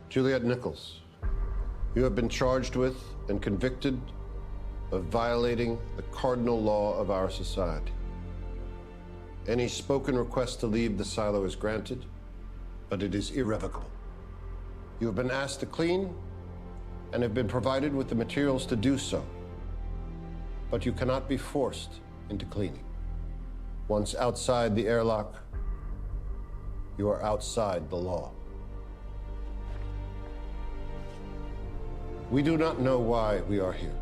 Juliet Nichols, you have been charged with and convicted of violating the cardinal law of our society. Any spoken request to leave the silo is granted, but it is irrevocable. You have been asked to clean and have been provided with the materials to do so, but you cannot be forced into cleaning. Once outside the airlock, you are outside the law. We do not know why we are here.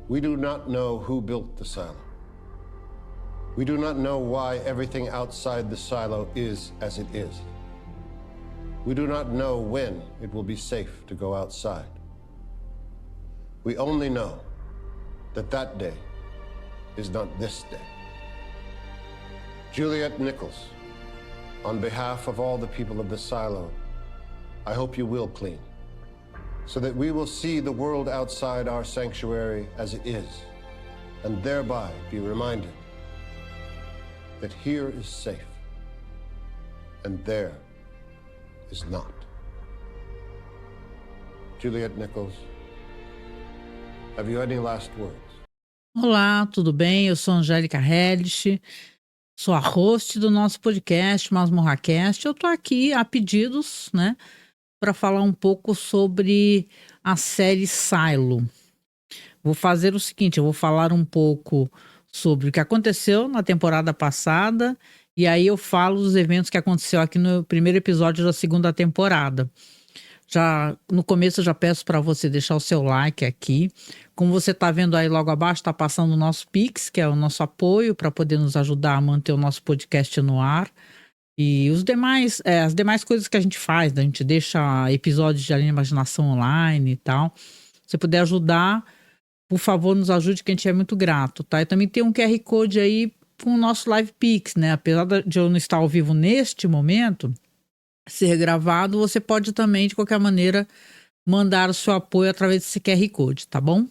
We do not know who built the silo. We do not know why everything outside the silo is as it is. We do not know when it will be safe to go outside. We only know that that day is not this day. Juliet Nichols, on behalf of all the people of the silo, I hope you will clean, so that we will see the world outside our sanctuary as it is, and thereby be reminded that here is safe, and there is not. Juliet Nichols, have you any last words? Olá, tudo bem? Eu sou Angélica Hellish, sou a host do nosso podcast MasmorraCast. Eu tô aqui a pedidos, né, para falar um pouco sobre a série Silo. Vou fazer o seguinte, eu vou falar um pouco sobre o que aconteceu na temporada passada e aí eu falo dos eventos que aconteceu aqui no primeiro episódio da segunda temporada. Já no começo eu já peço para você deixar o seu like aqui. Como você está vendo aí logo abaixo, está passando o nosso Pix, que é o nosso apoio para poder nos ajudar a manter o nosso podcast no ar. E os demais, as demais coisas que a gente faz, né? A gente deixa episódios de Além da Imaginação online e tal. Se puder ajudar, por favor, nos ajude, que a gente é muito grato, tá? E também tem um QR Code aí com o nosso Live Pix, né? Apesar de eu não estar ao vivo neste momento, ser gravado, você pode também, de qualquer maneira, mandar o seu apoio através desse QR Code, tá bom?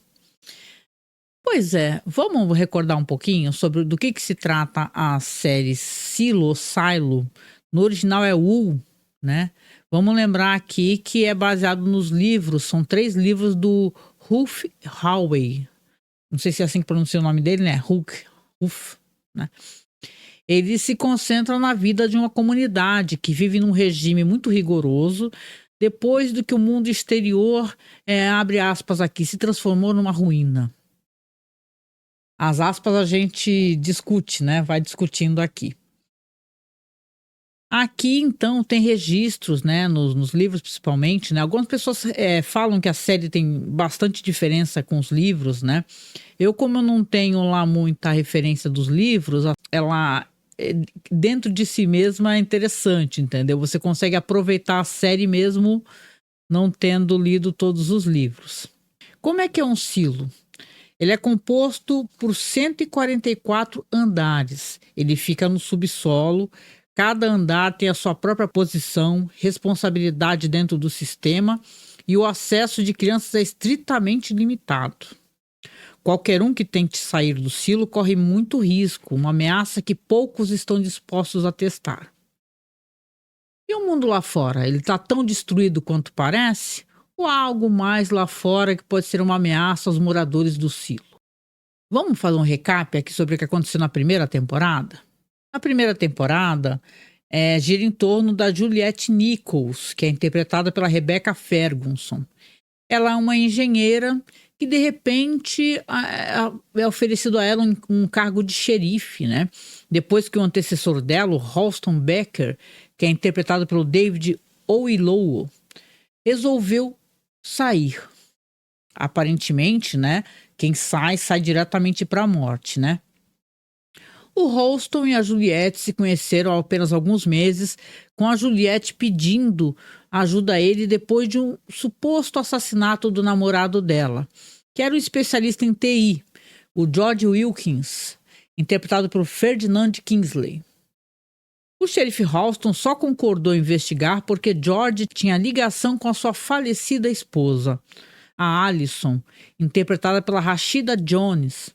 Pois é, vamos recordar um pouquinho sobre do que se trata a série Silo. No original é Wool, né? Vamos lembrar aqui que é baseado nos livros, são 3 livros do Ralph Hallway. Não sei se é assim que pronuncia o nome dele, né? Ralph, né? Ele se concentra na vida de uma comunidade que vive num regime muito rigoroso, depois do que o mundo exterior, abre aspas aqui, se transformou numa ruína. As aspas a gente discute, né? Vai discutindo aqui. Aqui, então, tem registros, né? Nos livros, principalmente, né? Algumas pessoas falam que a série tem bastante diferença com os livros, né? Como eu não tenho lá muita referência dos livros, ela dentro de si mesma é interessante, entendeu? Você consegue aproveitar a série mesmo não tendo lido todos os livros. Como é que é um silo? Ele é composto por 144 andares. Ele fica no subsolo. Cada andar tem a sua própria posição, responsabilidade dentro do sistema e o acesso de crianças é estritamente limitado. Qualquer um que tente sair do silo corre muito risco, uma ameaça que poucos estão dispostos a testar. E o mundo lá fora? Ele está tão destruído quanto parece? Ou há algo mais lá fora que pode ser uma ameaça aos moradores do silo? Vamos fazer um recap aqui sobre o que aconteceu na primeira temporada? Na primeira temporada, gira em torno da Juliet Nichols, que é interpretada pela Rebecca Ferguson. Ela é uma engenheira que, de repente, é oferecido a ela um cargo de xerife, né? Depois que o antecessor dela, o Ralston Becker, que é interpretado pelo David Oyelowo, resolveu sair. Aparentemente, né? Quem sai diretamente para a morte, né? O Ralston e a Juliette se conheceram há apenas alguns meses, com a Juliette pedindo ajuda a ele depois de um suposto assassinato do namorado dela, que era um especialista em TI, o George Wilkins, interpretado por Ferdinand Kingsley. O xerife Ralston só concordou em investigar porque George tinha ligação com a sua falecida esposa, a Alison, interpretada pela Rashida Jones.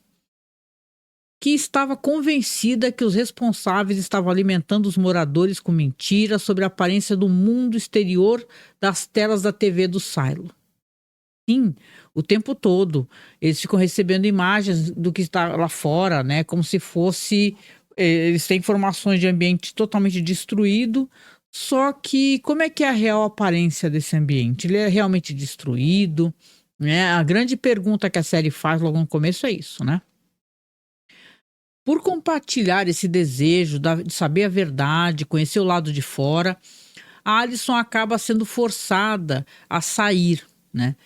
que estava convencida que os responsáveis estavam alimentando os moradores com mentiras sobre a aparência do mundo exterior das telas da TV do silo. Sim, o tempo todo. Eles ficam recebendo imagens do que está lá fora, né? Como se fosse. Eles têm informações de ambiente totalmente destruído. Só que como é que é a real aparência desse ambiente? Ele é realmente destruído? Né? A grande pergunta que a série faz logo no começo é isso, né? Por compartilhar esse desejo de saber a verdade, conhecer o lado de fora, a Alison acaba sendo forçada a sair, né?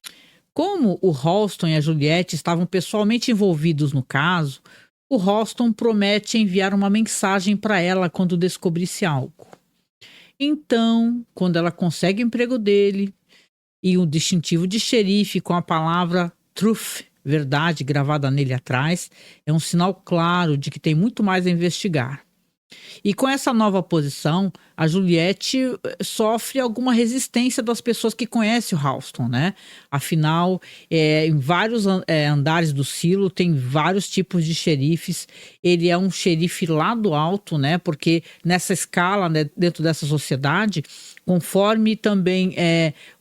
Como o Halston e a Juliette estavam pessoalmente envolvidos no caso, o Halston promete enviar uma mensagem para ela quando descobrisse algo. Então, quando ela consegue o emprego dele e o distintivo de xerife com a palavra truth, verdade, gravada nele atrás, é um sinal claro de que tem muito mais a investigar. E com essa nova posição, a Juliette sofre alguma resistência das pessoas que conhecem o Halston, né? Afinal, em vários andares do silo tem vários tipos de xerifes. Ele é um xerife lá do alto, né? Porque nessa escala, né, dentro dessa sociedade, conforme também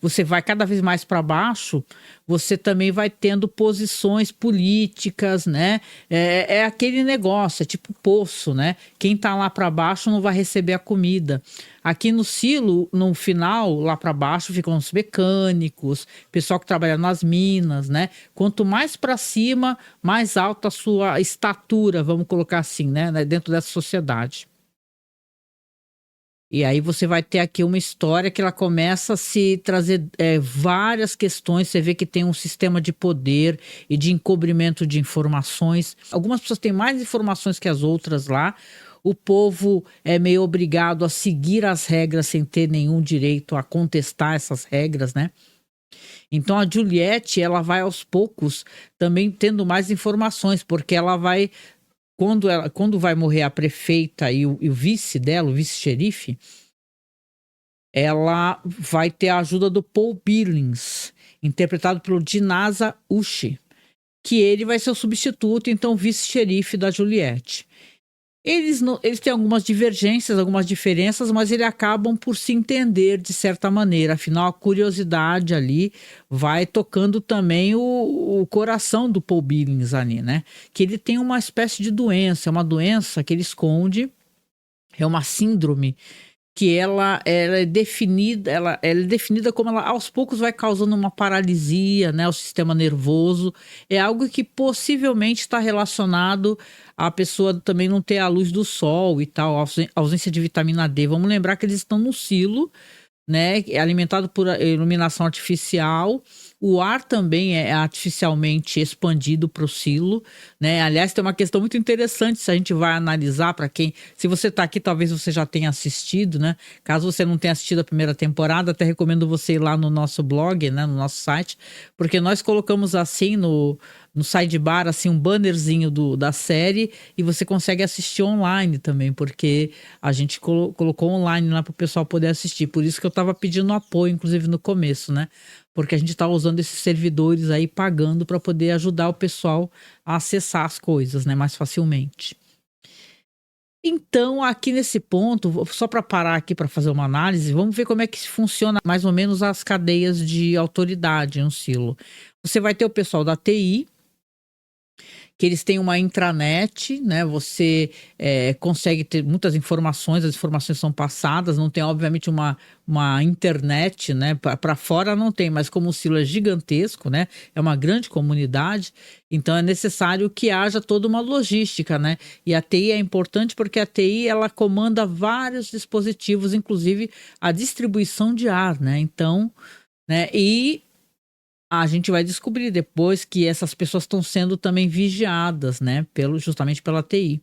você vai cada vez mais para baixo, você também vai tendo posições políticas, né? É aquele negócio, é tipo poço, né? Quem tá lá para baixo não vai receber a comida. Aqui no silo, no final, lá para baixo, ficam os mecânicos, pessoal que trabalha nas minas, né? Quanto mais para cima, mais alta a sua estatura, vamos colocar assim, né? Dentro dessa sociedade. E aí você vai ter aqui uma história que ela começa a se trazer várias questões. Você vê que tem um sistema de poder e de encobrimento de informações. Algumas pessoas têm mais informações que as outras lá. O povo é meio obrigado a seguir as regras sem ter nenhum direito a contestar essas regras, né? Então a Juliette, ela vai aos poucos também tendo mais informações, porque ela vai... Quando vai morrer a prefeita e o vice dela, o vice-xerife, ela vai ter a ajuda do Paul Billings, interpretado pelo Dinasa Ushi, que ele vai ser o substituto, então, vice-xerife da Juliette. Eles têm algumas divergências, algumas diferenças, mas eles acabam por se entender de certa maneira. Afinal, a curiosidade ali vai tocando também o coração do Paul Billings ali, né? Que ele tem uma espécie de doença, é uma doença que ele esconde, é uma síndrome que ela é definida, ela é definida como ela aos poucos vai causando uma paralisia, né, ao sistema nervoso. É algo que possivelmente está relacionado à pessoa também não ter a luz do sol e tal, ausência de vitamina D. Vamos lembrar que eles estão no silo, né, alimentado por iluminação artificial. O ar também é artificialmente expandido para o silo, né? Aliás, tem uma questão muito interessante se a gente vai analisar para quem... Se você está aqui, talvez você já tenha assistido, né? Caso você não tenha assistido a primeira temporada, até recomendo você ir lá no nosso blog, né? No nosso site, porque nós colocamos assim no sidebar, assim, um bannerzinho da série e você consegue assistir online também, porque a gente colocou online lá para o pessoal poder assistir. Por isso que eu estava pedindo apoio, inclusive no começo, né? Porque a gente está usando esses servidores aí, pagando para poder ajudar o pessoal a acessar as coisas, né, mais facilmente. Então, aqui nesse ponto, só para parar aqui para fazer uma análise, vamos ver como é que funciona mais ou menos as cadeias de autoridade no silo. Você vai ter o pessoal da TI, que eles têm uma intranet, né? Você consegue ter muitas informações, as informações são passadas, não tem obviamente uma internet, né? Para fora não tem, mas como o silo é gigantesco, né? É uma grande comunidade, então é necessário que haja toda uma logística, né? E a TI é importante porque a TI ela comanda vários dispositivos, inclusive a distribuição de ar, né? Então, né? E a gente vai descobrir depois que essas pessoas estão sendo também vigiadas, né? Justamente pela TI.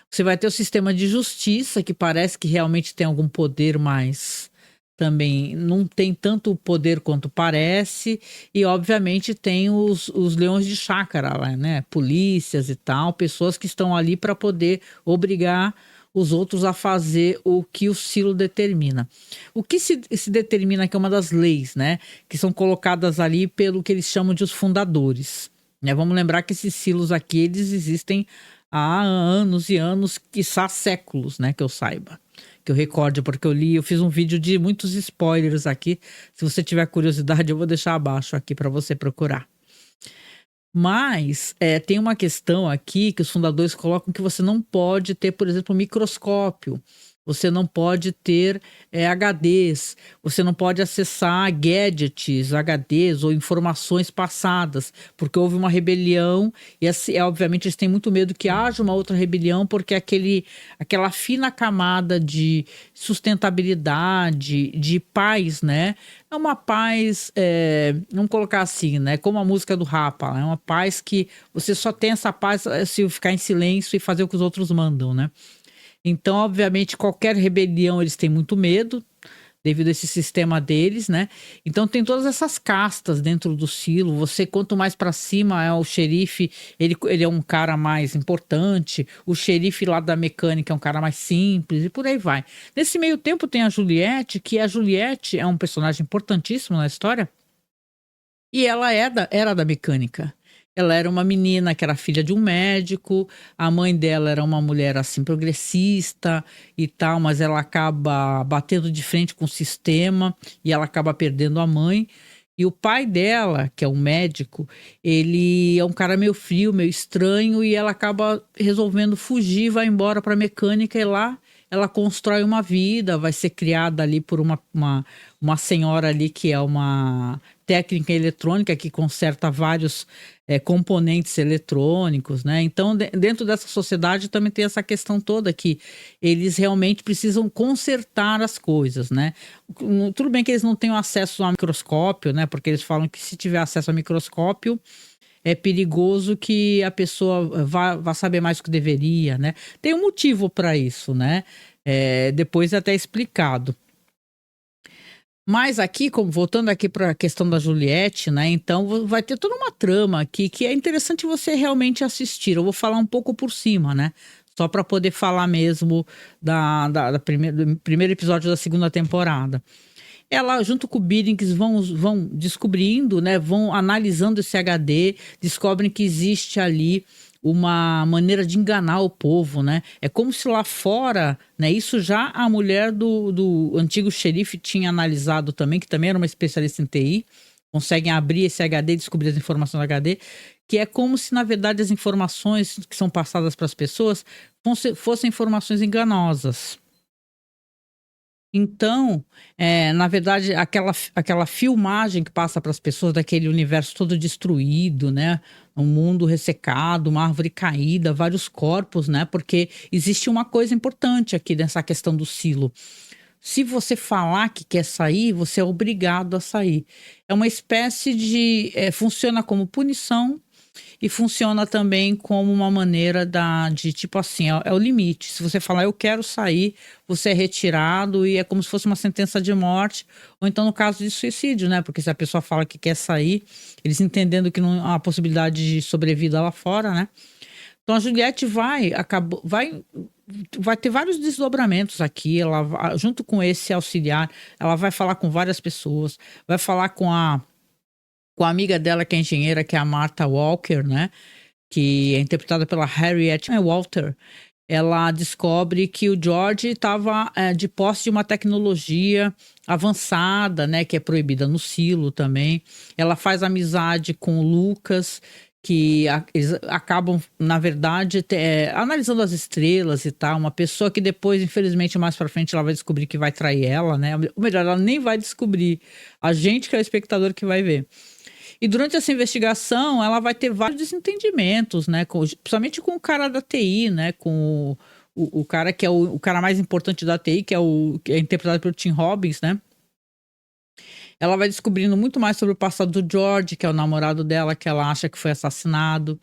Você vai ter o sistema de justiça, que parece que realmente tem algum poder, mas também não tem tanto poder quanto parece. E, obviamente, tem os leões de chácara lá, né? Polícias e tal, pessoas que estão ali para poder obrigar os outros a fazer o que o silo determina. O que se determina que é uma das leis, né? Que são colocadas ali pelo que eles chamam de os fundadores, né? Vamos lembrar que esses silos aqui, eles existem há anos e anos, quiçá séculos, né, que eu saiba. Que eu recorde, porque eu fiz um vídeo de muitos spoilers aqui. Se você tiver curiosidade, eu vou deixar abaixo aqui para você procurar. Mas tem uma questão aqui que os fundadores colocam que você não pode ter, por exemplo, um microscópio. Você não pode ter HDs, você não pode acessar gadgets, HDs ou informações passadas, porque houve uma rebelião e, assim, obviamente, eles têm muito medo que haja uma outra rebelião, porque aquela fina camada de sustentabilidade, de paz, né? É uma paz, vamos colocar assim, né? Como a música do Rapa, é uma paz que você só tem essa paz se ficar em silêncio e fazer o que os outros mandam, né? Então, obviamente, qualquer rebelião eles têm muito medo, devido a esse sistema deles, né? Então tem todas essas castas dentro do silo. Você, quanto mais para cima é o xerife, ele é um cara mais importante. O xerife lá da mecânica é um cara mais simples e por aí vai. Nesse meio tempo tem a Juliette, que a Juliette é um personagem importantíssimo na história. E ela era da mecânica. Ela era uma menina que era filha de um médico, a mãe dela era uma mulher assim progressista e tal, mas ela acaba batendo de frente com o sistema e ela acaba perdendo a mãe. E o pai dela, que é um médico, ele é um cara meio frio, meio estranho, e ela acaba resolvendo fugir, vai embora para a mecânica e lá ela constrói uma vida, vai ser criada ali por uma senhora ali que é uma técnica eletrônica que conserta vários componentes eletrônicos, né? Então, dentro dessa sociedade também tem essa questão toda que eles realmente precisam consertar as coisas, né? Tudo bem que eles não tenham acesso ao microscópio, né? Porque eles falam que se tiver acesso ao microscópio é perigoso que a pessoa vá saber mais do que deveria, né? Tem um motivo para isso, né? Depois é até explicado. Mas aqui, voltando aqui para a questão da Juliette, né? Então vai ter toda uma trama aqui que é interessante você realmente assistir. Eu vou falar um pouco por cima, né? Só para poder falar mesmo do primeiro episódio da segunda temporada. Ela, junto com o Billings, vão descobrindo, né? Vão analisando esse HD, descobrem que existe ali uma maneira de enganar o povo, né? É como se lá fora, né? Isso já a mulher do antigo xerife tinha analisado também, que também era uma especialista em TI, conseguem abrir esse HD e descobrir as informações do HD, que é como se, na verdade, as informações que são passadas para as pessoas fossem informações enganosas. Então, na verdade, aquela filmagem que passa para as pessoas daquele universo todo destruído, né? Um mundo ressecado, uma árvore caída, vários corpos, né? Porque existe uma coisa importante aqui nessa questão do silo. Se você falar que quer sair, você é obrigado a sair. É uma espécie de... funciona como punição e funciona também como uma maneira de tipo assim, é o limite. Se você falar eu quero sair, você é retirado e é como se fosse uma sentença de morte, ou então no caso de suicídio, né? Porque se a pessoa fala que quer sair, eles entendendo que não há possibilidade de sobrevida lá fora, né? Então a Juliette vai ter vários desdobramentos aqui. Ela, junto com esse auxiliar, ela vai falar com várias pessoas, vai falar com a amiga dela, que é engenheira, que é a Martha Walker, né? Que é interpretada pela Harriet Walter. Ela descobre que o George estava de posse de uma tecnologia avançada, né? Que é proibida no silo também. Ela faz amizade com o Lucas, que eles acabam, na verdade, analisando as estrelas e tal. Uma pessoa que depois, infelizmente, mais pra frente, ela vai descobrir que vai trair ela, né? Ou melhor, ela nem vai descobrir. A gente, que é o espectador, que vai ver. E durante essa investigação, ela vai ter vários desentendimentos, né? Principalmente com o cara da TI, né? Com o cara que é o cara mais importante da TI, que é interpretado pelo Tim Robbins, né? Ela vai descobrindo muito mais sobre o passado do George, que é o namorado dela, que ela acha que foi assassinado.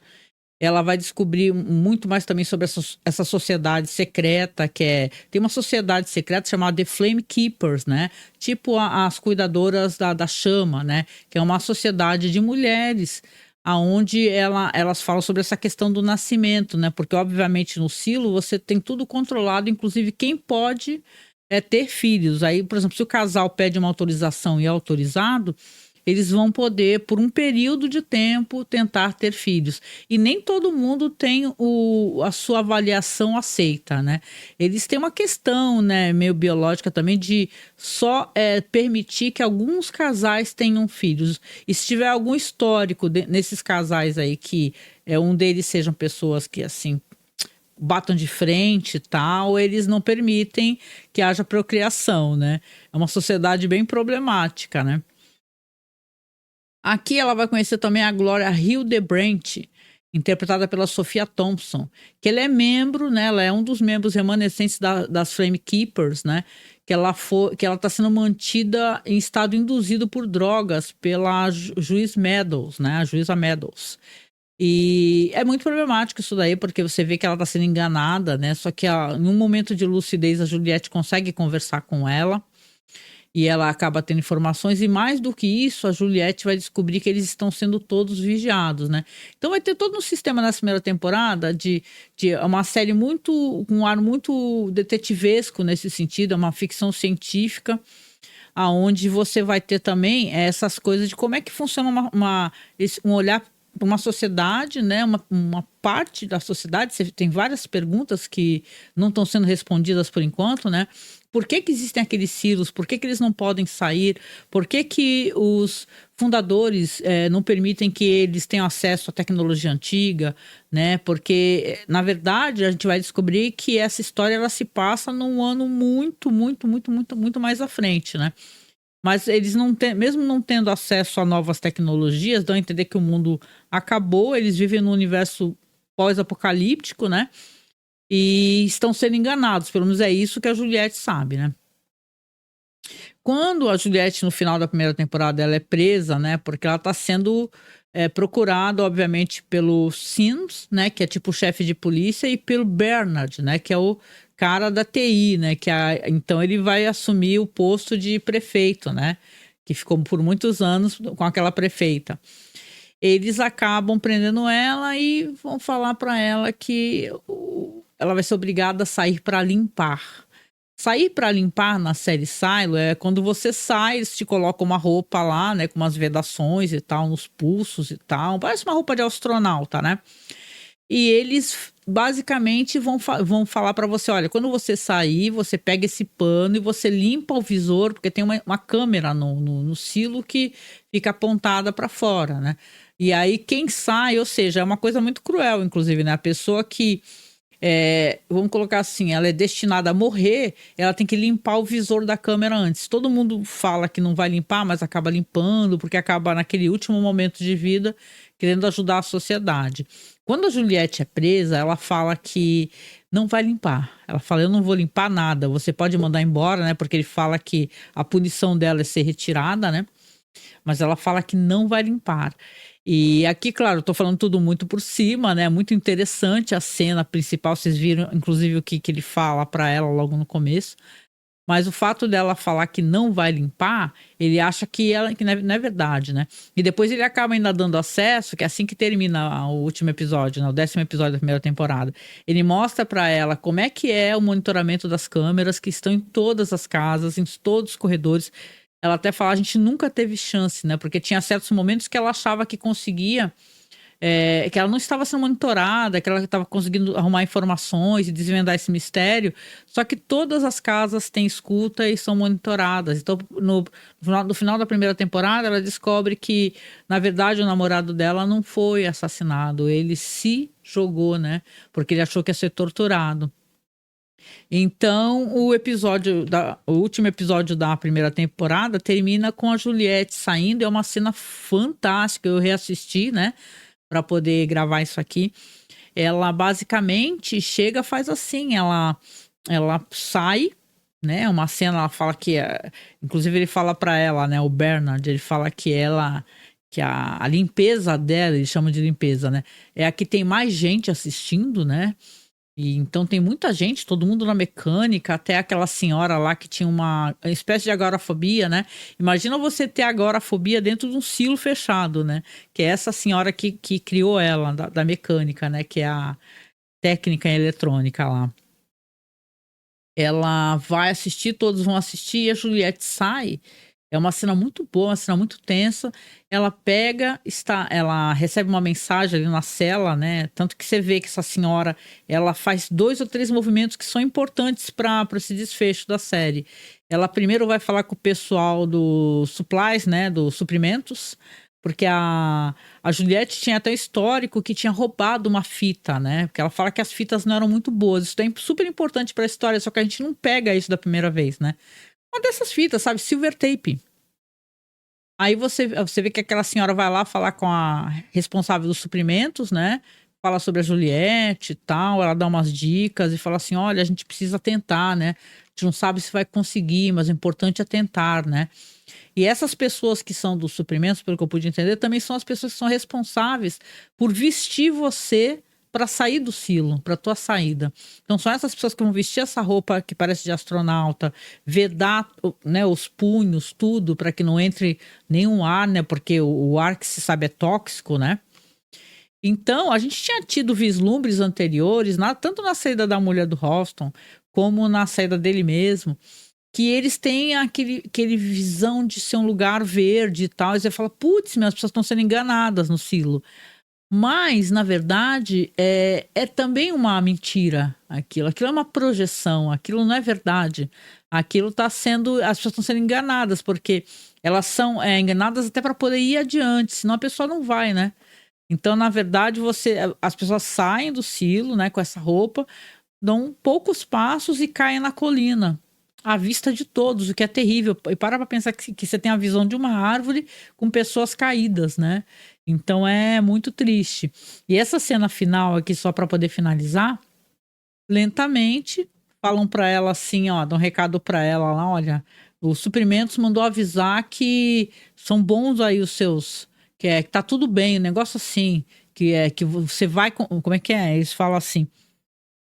Ela vai descobrir muito mais também sobre essa sociedade secreta, tem uma sociedade secreta chamada The Flame Keepers, né? Tipo as cuidadoras da chama, né? Que é uma sociedade de mulheres, aonde elas falam sobre essa questão do nascimento, né? Porque, obviamente, no silo você tem tudo controlado, inclusive quem pode ter filhos. Aí, por exemplo, se o casal pede uma autorização e é autorizado, eles vão poder, por um período de tempo, tentar ter filhos. E nem todo mundo tem a sua avaliação aceita, né? Eles têm uma questão, né, meio biológica também, de só permitir que alguns casais tenham filhos. E se tiver algum histórico nesses casais aí, que um deles sejam pessoas que, assim, batam de frente e tal, eles não permitem que haja procriação, né? É uma sociedade bem problemática, né? Aqui ela vai conhecer também a Gloria Hildebrandt, interpretada pela Sophia Thompson, que ela é membro, né? Ela é um dos membros remanescentes das Flame Keepers, né? Que ela está sendo mantida em estado induzido por drogas pela juiz Meadows, né? A juíza Meadows. E é muito problemático isso daí, porque você vê que ela está sendo enganada, né? Só que em um momento de lucidez, a Juliette consegue conversar com ela e ela acaba tendo informações. E mais do que isso, a Juliette vai descobrir que eles estão sendo todos vigiados, né? Então vai ter todo um sistema nessa primeira temporada de uma série com um ar muito detetivesco nesse sentido, é uma ficção científica, aonde você vai ter também essas coisas de como é que funciona um olhar para uma sociedade, né? Uma parte da sociedade. Você tem várias perguntas que não estão sendo respondidas por enquanto, né? Por que existem aqueles silos? Por que eles não podem sair? Por que os fundadores não permitem que eles tenham acesso à tecnologia antiga, né? Porque, na verdade, a gente vai descobrir que essa história ela se passa num ano muito, muito, muito, muito, muito mais à frente, né? Mas eles mesmo não tendo acesso a novas tecnologias, dão a entender que o mundo acabou, eles vivem num universo pós-apocalíptico, né? E estão sendo enganados, pelo menos é isso que a Juliette sabe, né? Quando a Juliette, no final da primeira temporada, ela é presa, né? Porque ela está sendo procurada, obviamente, pelo Sims, né? Que é tipo o chefe de polícia, e pelo Bernard, né? Que é o cara da TI, né? Então ele vai assumir o posto de prefeito, né? Que ficou por muitos anos com aquela prefeita. Eles acabam prendendo ela e vão falar para ela que ela vai ser obrigada a sair para limpar. Sair para limpar na série Silo é quando você sai, eles te colocam uma roupa lá, né? Com umas vedações e tal, nos pulsos e tal. Parece uma roupa de astronauta, né? E eles basicamente vão falar para você: olha, quando você sair, você pega esse pano e você limpa o visor, porque tem uma câmera no silo que fica apontada para fora, né? E aí quem sai, ou seja, é uma coisa muito cruel, inclusive, né? A pessoa que vamos colocar assim, ela é destinada a morrer, ela tem que limpar o visor da câmera antes. Todo mundo fala que não vai limpar, mas acaba limpando, porque acaba naquele último momento de vida querendo ajudar a sociedade. Quando a Juliette é presa, ela fala que não vai limpar. Ela fala: eu não vou limpar nada, você pode mandar embora, né? Porque ele fala que a punição dela é ser retirada, né? Mas ela fala que não vai limpar. E aqui, claro, eu tô falando tudo muito por cima, né? Muito interessante a cena principal. Vocês viram, inclusive, o que ele fala para ela logo no começo. Mas o fato dela falar que não vai limpar, ele acha que não é verdade, né? E depois ele acaba ainda dando acesso, que é assim que termina o último episódio, né? O 10º episódio da primeira temporada. Ele mostra para ela como é que é o monitoramento das câmeras que estão em todas as casas, em todos os corredores. Ela até fala: a gente nunca teve chance, né? Porque tinha certos momentos que ela achava que conseguia, que ela não estava sendo monitorada, que ela estava conseguindo arrumar informações e desvendar esse mistério. Só que todas as casas têm escuta e são monitoradas. Então, no final da primeira temporada, ela descobre que, na verdade, o namorado dela não foi assassinado. Ele se jogou, né? Porque ele achou que ia ser torturado. Então, o último episódio da primeira temporada termina com a Juliette saindo. É uma cena fantástica. Eu reassisti, né, para poder gravar isso aqui. Ela basicamente chega, faz assim, ela sai, né? Uma cena, ela fala que, inclusive ele fala para ela, né, o Bernard, ele fala que a limpeza dela, ele chama de limpeza, né, é a que tem mais gente assistindo, né? E então tem muita gente, todo mundo na mecânica, até aquela senhora lá que tinha uma espécie de agorafobia, né? Imagina você ter agorafobia dentro de um silo fechado, né? Que é essa senhora que criou ela, da mecânica, né? Que é a técnica em eletrônica lá. Ela vai assistir, todos vão assistir, e a Juliette sai. É uma cena muito boa, uma cena muito tensa. Ela pega, ela recebe uma mensagem ali na cela, né? Tanto que você vê que essa senhora, ela faz 2 ou 3 movimentos que são importantes para esse desfecho da série. Ela primeiro vai falar com o pessoal do supplies, né? Dos suprimentos, porque a Juliette tinha até histórico que tinha roubado uma fita, né? Porque ela fala que as fitas não eram muito boas. Isso é super importante para a história, só que a gente não pega isso da primeira vez, né? Uma dessas fitas, sabe? Silver tape. Aí você vê que aquela senhora vai lá falar com a responsável dos suprimentos, né? Fala sobre a Juliette e tal. Ela dá umas dicas e fala assim: olha, a gente precisa tentar, né? A gente não sabe se vai conseguir, mas o importante é tentar, né? E essas pessoas que são dos suprimentos, pelo que eu pude entender, também são as pessoas que são responsáveis por vestir você para sair do silo, para tua saída. Então são essas pessoas que vão vestir essa roupa que parece de astronauta, vedar, né, os punhos, tudo, para que não entre nenhum ar, né? Porque o ar que se sabe é tóxico, né? Então, a gente tinha tido vislumbres anteriores, tanto na saída da mulher do Ralston, como na saída dele mesmo, que eles têm aquele visão de ser um lugar verde e tal. E você fala, putz, as pessoas estão sendo enganadas no silo. Mas, na verdade, é também uma mentira aquilo. Aquilo é uma projeção, aquilo não é verdade. Aquilo está sendo. As pessoas estão sendo enganadas, porque elas são enganadas até para poder ir adiante, senão a pessoa não vai, né? Então, na verdade, as pessoas saem do silo, né, com essa roupa, dão poucos passos e caem na colina, à vista de todos, o que é terrível. E para pensar que você tem a visão de uma árvore com pessoas caídas, né? Então é muito triste. E essa cena final aqui, só para poder finalizar, lentamente falam para ela assim, ó, dão um recado para ela lá, olha, o Suprimentos mandou avisar que são bons aí os seus, que tá tudo bem, o negócio assim, que você vai, como é que é? Eles falam assim,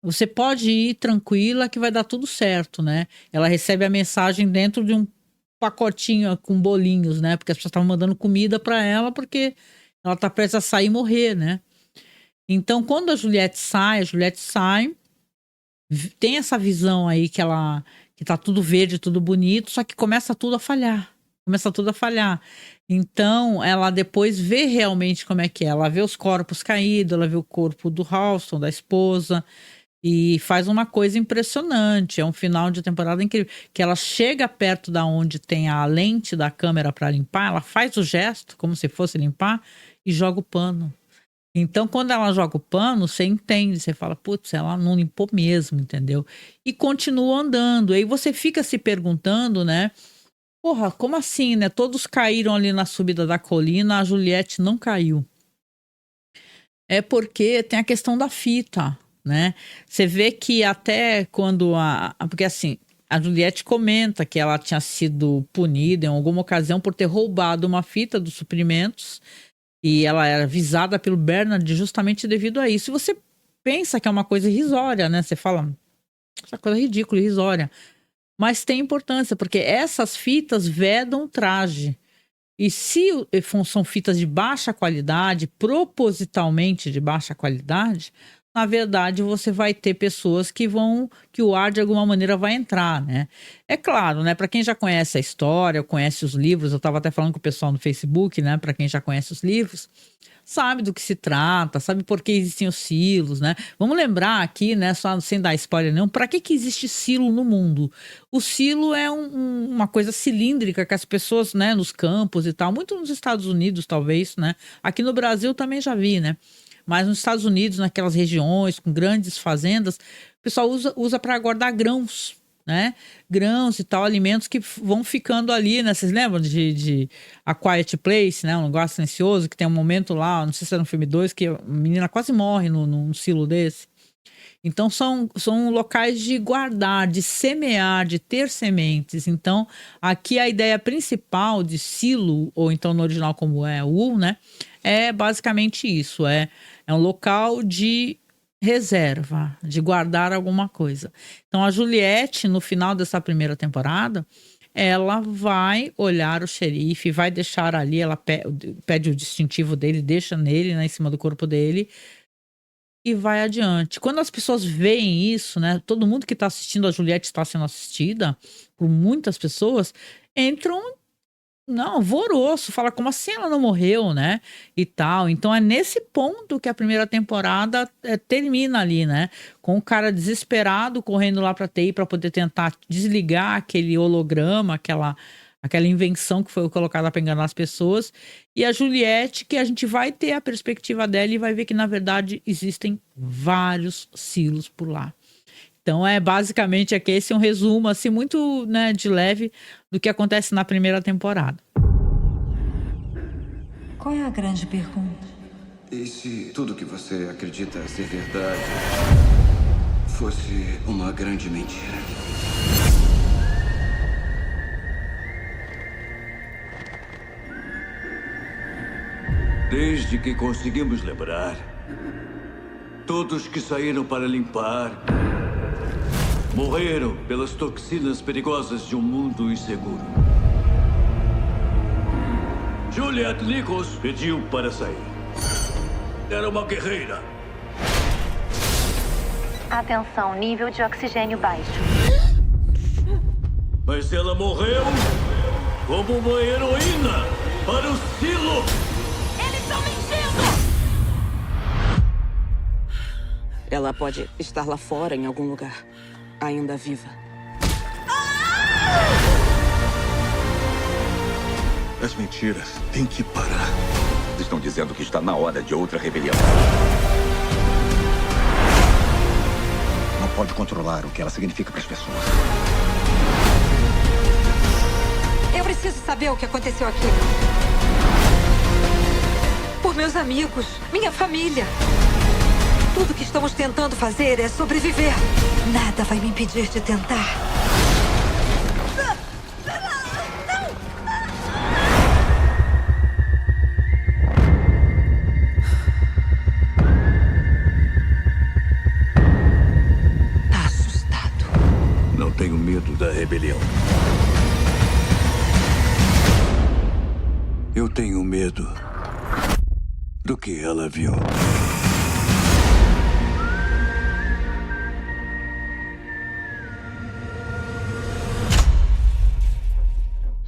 você pode ir tranquila que vai dar tudo certo, né? Ela recebe a mensagem dentro de um pacotinho com bolinhos, né? Porque as pessoas estavam mandando comida para ela porque ela tá prestes a sair e morrer, né? Então, quando a Juliette sai, tem essa visão aí que tá tudo verde, tudo bonito, só que começa tudo a falhar. Começa tudo a falhar. Então, ela depois vê realmente como é que é. Ela vê os corpos caídos, ela vê o corpo do Ralston, da esposa, e faz uma coisa impressionante. É um final de temporada incrível. Que ela chega perto da onde tem a lente da câmera para limpar, ela faz o gesto, como se fosse limpar, e joga o pano. Então, quando ela joga o pano, você entende, você fala, putz, ela não limpou mesmo, entendeu? E continua andando. Aí você fica se perguntando, né? Porra, como assim, né? Todos caíram ali na subida da colina, a Juliette não caiu. É porque tem a questão da fita, né? Você vê que até quando porque assim, a Juliette comenta que ela tinha sido punida em alguma ocasião por ter roubado uma fita dos suprimentos e ela era visada pelo Bernard justamente devido a isso. E você pensa que é uma coisa irrisória, né? Você fala, essa coisa ridícula, irrisória. Mas tem importância, porque essas fitas vedam o traje. E se são fitas de baixa qualidade, propositalmente de baixa qualidade, na verdade você vai ter pessoas que o ar de alguma maneira vai entrar, né? É claro, né? Para quem já conhece a história, conhece os livros, eu estava até falando com o pessoal no Facebook, né? Para quem já conhece os livros, sabe do que se trata, sabe por que existem os silos, né? Vamos lembrar aqui, né, só sem dar spoiler nenhum, para que existe silo no mundo? O silo é uma coisa cilíndrica que as pessoas, né, nos campos e tal, muito nos Estados Unidos talvez, né? Aqui no Brasil também já vi, né? Mas nos Estados Unidos, naquelas regiões com grandes fazendas, o pessoal usa para guardar grãos, né? Grãos e tal, alimentos que vão ficando ali, né? Vocês lembram de A Quiet Place, né? Um lugar silencioso, que tem um momento lá, não sei se era no filme 2, que a menina quase morre num silo desse. Então, são locais de guardar, de semear, de ter sementes. Então, aqui a ideia principal de silo, ou então no original como é o, né? É basicamente isso, é um local de reserva, de guardar alguma coisa. Então, a Juliette, no final dessa primeira temporada, ela vai olhar o xerife, vai deixar ali, ela pede o distintivo dele, deixa nele, né, em cima do corpo dele, e vai adiante. Quando as pessoas veem isso, né, todo mundo que está assistindo, a Juliette está sendo assistida por muitas pessoas, entram não, alvoroço, fala como assim ela não morreu, né? E tal. Então é nesse ponto que a primeira temporada termina ali, né? Com o cara desesperado correndo lá pra TI pra poder tentar desligar aquele holograma, aquela invenção que foi colocada pra enganar as pessoas. E a Juliette, que a gente vai ter a perspectiva dela e vai ver que na verdade existem vários silos por lá. Então é basicamente aqui esse é um resumo assim muito, né, de leve do que acontece na primeira temporada. Qual é a grande pergunta? E se tudo que você acredita ser verdade fosse uma grande mentira? Desde que conseguimos lembrar, todos que saíram para limpar morreram pelas toxinas perigosas de um mundo inseguro. Juliette Nichols pediu para sair. Era uma guerreira. Atenção, nível de oxigênio baixo. Mas ela morreu como uma heroína para o silo. Eles estão mentindo! Ela pode estar lá fora, em algum lugar, ainda viva. As mentiras têm que parar. Estão dizendo que está na hora de outra rebelião. Não pode controlar o que ela significa para as pessoas. Eu preciso saber o que aconteceu aqui. Por meus amigos, minha família. Tudo que estamos tentando fazer é sobreviver. Nada vai me impedir de tentar. Tá assustado. Não tenho medo da rebelião. Eu tenho medo do que ela viu.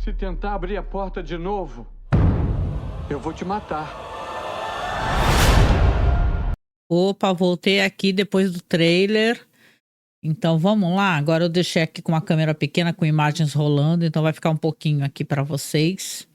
Se tentar abrir a porta de novo, eu vou te matar. Opa, voltei aqui depois do trailer. Então vamos lá. Agora eu deixei aqui com uma câmera pequena com imagens rolando, então vai ficar um pouquinho aqui para vocês.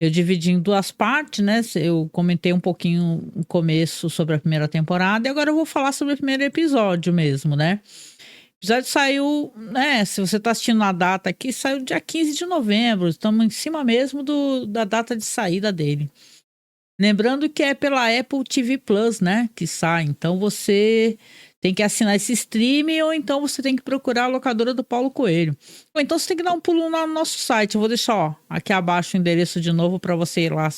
Eu dividi em duas partes, né? Eu comentei um pouquinho no começo sobre a primeira temporada e agora eu vou falar sobre o primeiro episódio mesmo, né? O episódio saiu, né? Se você tá assistindo a data aqui, saiu dia 15 de novembro. Estamos em cima mesmo da data de saída dele. Lembrando que é pela Apple TV Plus, né? Que sai. Então você tem que assinar esse streaming ou então você tem que procurar a locadora do Paulo Coelho. Ou então você tem que dar um pulo lá no nosso site. Eu vou deixar, ó, aqui abaixo o endereço de novo para você ir lá.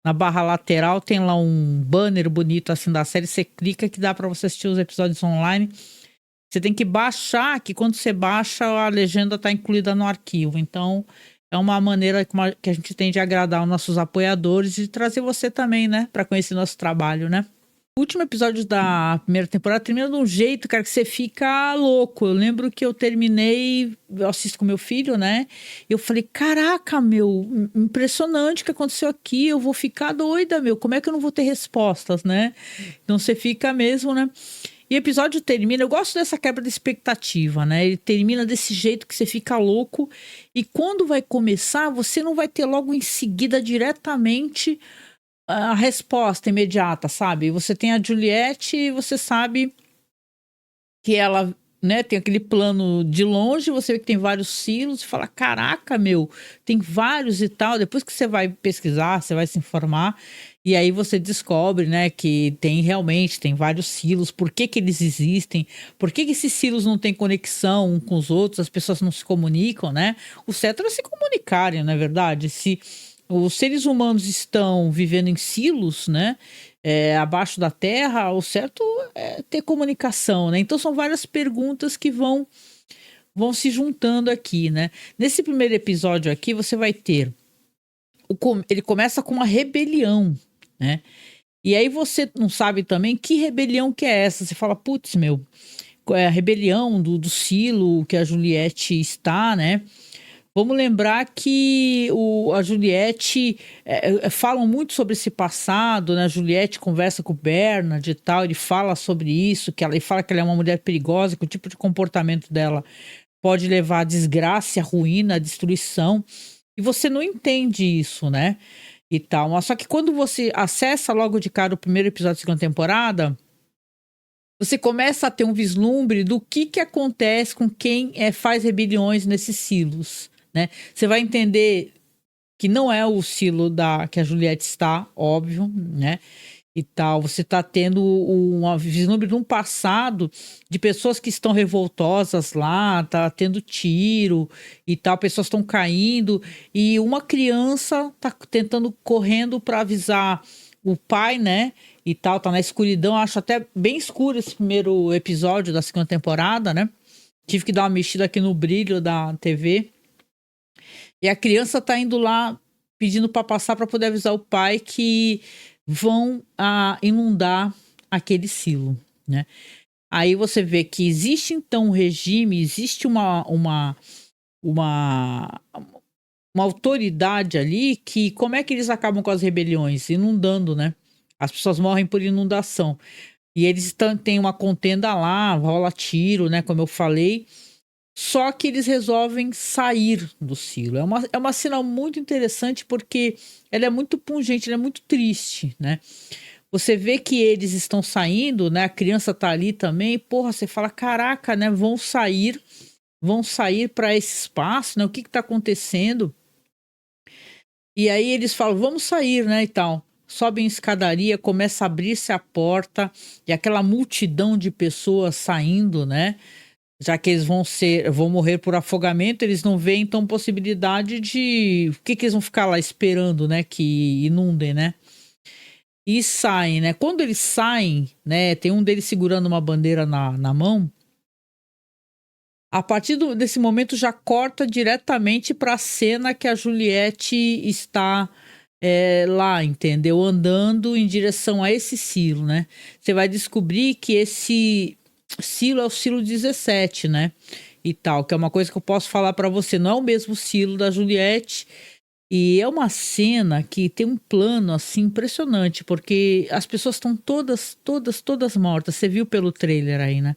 Na barra lateral tem lá um banner bonito assim da série. Você clica que dá para você assistir os episódios online. Você tem que baixar, que quando você baixa, a legenda está incluída no arquivo. Então, é uma maneira que a gente tem de agradar os nossos apoiadores e trazer você também, né? Para conhecer nosso trabalho, né? O último episódio da primeira temporada termina de um jeito, cara, que você fica louco. Eu lembro que eu terminei, eu assisto com meu filho, né? E eu falei, caraca, meu, impressionante o que aconteceu aqui. Eu vou ficar doida, meu. Como é que eu não vou ter respostas, né? Então, você fica mesmo, né? E o episódio termina, eu gosto dessa quebra de expectativa, né? Ele termina desse jeito que você fica louco e quando vai começar, você não vai ter logo em seguida diretamente a resposta imediata, sabe? Você tem a Juliette e você sabe que ela, né, tem aquele plano de longe, você vê que tem vários silos e fala, caraca, meu, tem vários e tal. Depois que você vai pesquisar, você vai se informar e aí você descobre, né, que realmente tem vários silos, por que eles existem, por que esses silos não têm conexão uns com os outros, as pessoas não se comunicam, né? O certo é se comunicarem, não é verdade? Se os seres humanos estão vivendo em silos, né, abaixo da terra, o certo é ter comunicação, né? Então são várias perguntas que vão se juntando aqui, né? Nesse primeiro episódio aqui você vai ter ele começa com uma rebelião, né? E aí você não sabe também que rebelião que é essa. Você fala, putz, meu, é a rebelião do silo que a Juliette está, né? Vamos lembrar que a Juliette falam muito sobre esse passado, né? A Juliette conversa com o Bernard e tal, ele fala sobre isso, ele fala que ela é uma mulher perigosa, que o tipo de comportamento dela pode levar à desgraça, à ruína, à destruição. E você não entende isso, né? E tal. Mas só que quando você acessa logo de cara o primeiro episódio da segunda temporada, você começa a ter um vislumbre do que acontece com quem faz rebeliões nesses silos, né? Você vai entender que não é o silo que a Juliette está, óbvio, né? E tal, você está tendo um vislumbre de um passado de pessoas que estão revoltosas lá, tá tendo tiro e tal, pessoas estão caindo e uma criança tá correndo para avisar o pai, né? E tal, tá na escuridão, acho até bem escuro esse primeiro episódio da segunda temporada, né? Tive que dar uma mexida aqui no brilho da TV. E a criança tá indo lá pedindo para passar para poder avisar o pai que vão inundar aquele silo, né? Aí você vê que existe então um regime, existe uma autoridade ali que como é que eles acabam com as rebeliões? Inundando, né? As pessoas morrem por inundação. E eles têm uma contenda lá, rola tiro, né? Como eu falei. Só que eles resolvem sair do silo. É uma cena muito interessante porque ela é muito pungente, ela é muito triste, né? Você vê que eles estão saindo, né? A criança tá ali também. Porra, você fala, caraca, né? Vão sair para esse espaço, né? O que tá acontecendo? E aí eles falam, vamos sair, né? E tal. Sobem a escadaria, começa a abrir-se a porta e aquela multidão de pessoas saindo, né? Já que eles vão morrer por afogamento, eles não veem, então, possibilidade de... O que eles vão ficar lá esperando, né? Que inundem, né? E saem, né? Quando eles saem, né? Tem um deles segurando uma bandeira na mão. A partir desse momento já corta diretamente para a cena que a Juliette está lá, entendeu? Andando em direção a esse silo, né? Você vai descobrir que esse... silo é o silo 17, né? E tal, que é uma coisa que eu posso falar para você. Não é o mesmo silo da Juliette. E é uma cena que tem um plano, assim, impressionante. Porque as pessoas estão todas mortas. Você viu pelo trailer aí, né?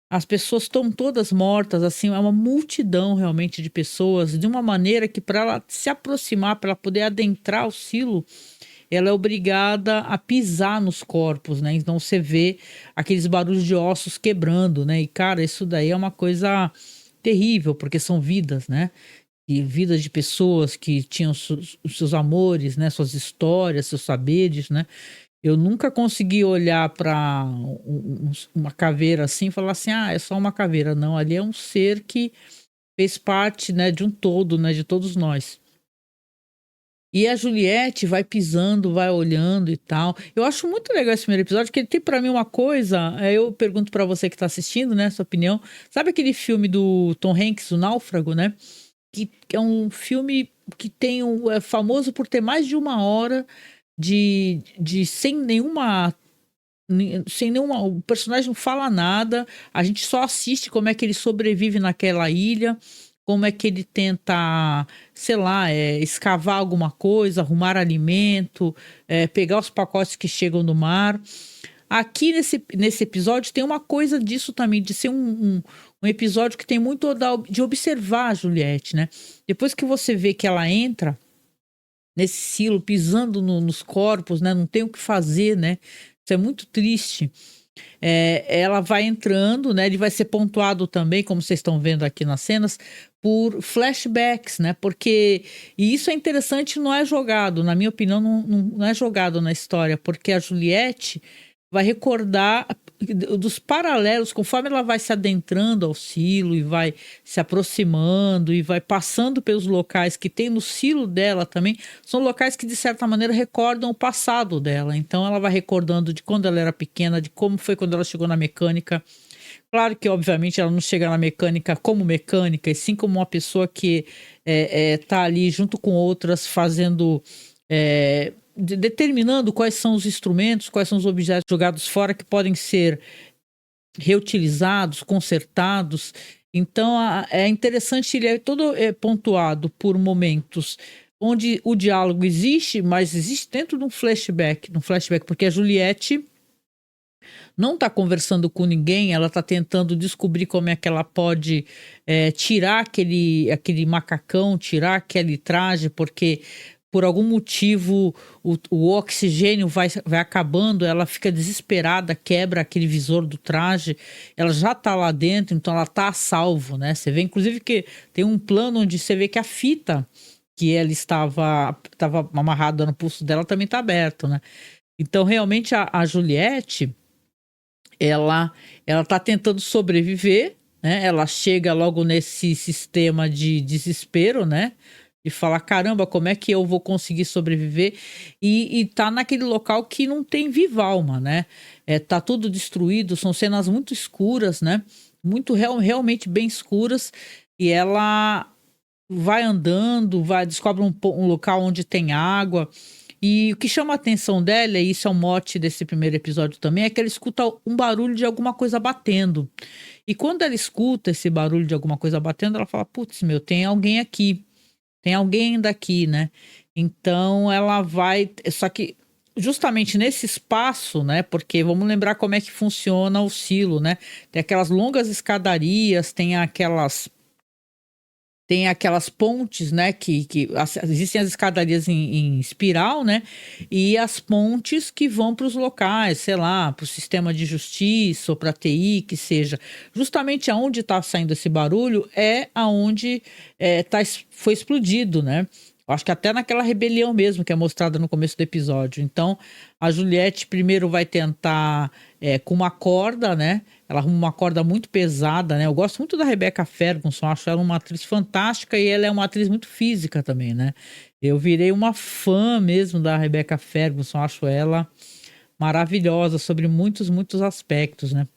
As pessoas estão todas mortas, assim. É uma multidão, realmente, de pessoas. De uma maneira que para ela se aproximar, para ela poder adentrar o silo... ela é obrigada a pisar nos corpos, né? Então você vê aqueles barulhos de ossos quebrando, né? E, cara, isso daí é uma coisa terrível, porque são vidas, né? E vidas de pessoas que tinham os seus amores, né? Suas histórias, seus saberes, né? Eu nunca consegui olhar para uma caveira assim e falar assim, é só uma caveira. Não, ali é um ser que fez parte, né, de um todo, né? De todos nós. E a Juliette vai pisando, vai olhando e tal. Eu acho muito legal esse primeiro episódio, porque ele tem pra mim uma coisa... eu pergunto pra você que tá assistindo, né? Sua opinião. Sabe aquele filme do Tom Hanks, O Náufrago, né? Que é um filme que é famoso por ter mais de 1 hora de sem nenhuma... O personagem não fala nada. A gente só assiste como é que ele sobrevive naquela ilha... como é que ele tenta, sei lá, escavar alguma coisa, arrumar alimento, pegar os pacotes que chegam do mar. Aqui nesse episódio tem uma coisa disso também, de ser um episódio que tem muito de observar a Juliette, né? Depois que você vê que ela entra nesse silo, pisando nos corpos, né? Não tem o que fazer, né? Isso é muito triste. Ela vai entrando, né? Ele vai ser pontuado também, como vocês estão vendo aqui nas cenas, por flashbacks, né? Porque, e isso é interessante, não é jogado, na minha opinião, não é jogado na história, porque a Juliette vai recordar dos paralelos, conforme ela vai se adentrando ao silo e vai se aproximando e vai passando pelos locais que tem no silo dela também, são locais que de certa maneira recordam o passado dela. Então ela vai recordando de quando ela era pequena, de como foi quando ela chegou na mecânica. Claro que obviamente ela não chega na mecânica como mecânica, e sim como uma pessoa que tá ali junto com outras fazendo... determinando quais são os instrumentos, quais são os objetos jogados fora que podem ser reutilizados, consertados. Então é interessante, ele é todo pontuado por momentos onde o diálogo existe, mas existe dentro de um flashback, porque a Juliette não está conversando com ninguém, ela está tentando descobrir como é que ela pode tirar aquele macacão, tirar aquele traje, porque por algum motivo o oxigênio vai acabando, ela fica desesperada, quebra aquele visor do traje, ela já está lá dentro, então ela está a salvo, né? Você vê, inclusive, que tem um plano onde você vê que a fita que ela estava amarrada no pulso dela também está aberto, né? Então, realmente, a Juliette, ela tá tentando sobreviver, né? Ela chega logo nesse sistema de desespero, né? E fala, caramba, como é que eu vou conseguir sobreviver? E tá naquele local que não tem viva alma, né? Tá tudo destruído, são cenas muito escuras, né? Realmente bem escuras. E ela vai andando, descobre um local onde tem água. E o que chama a atenção dela, e isso é um mote desse primeiro episódio também, é que ela escuta um barulho de alguma coisa batendo. E quando ela escuta esse barulho de alguma coisa batendo, ela fala, putz, tem alguém aqui. Tem alguém ainda aqui, né? Então ela vai... Só que justamente nesse espaço, né? Porque vamos lembrar como é que funciona o silo, né? Tem aquelas longas escadarias, tem aquelas pontes, né, existem as escadarias em espiral, né, e as pontes que vão para os locais, sei lá, para o sistema de justiça ou para a TI, que seja. Justamente aonde está saindo esse barulho é aonde foi explodido, né. Eu acho que até naquela rebelião mesmo que é mostrada no começo do episódio. Então, a Juliette primeiro vai tentar com uma corda, né? Ela arruma uma corda muito pesada, né? Eu gosto muito da Rebecca Ferguson, acho ela uma atriz fantástica e ela é uma atriz muito física também, né? Eu virei uma fã mesmo da Rebecca Ferguson, acho ela maravilhosa sobre muitos, muitos aspectos, né?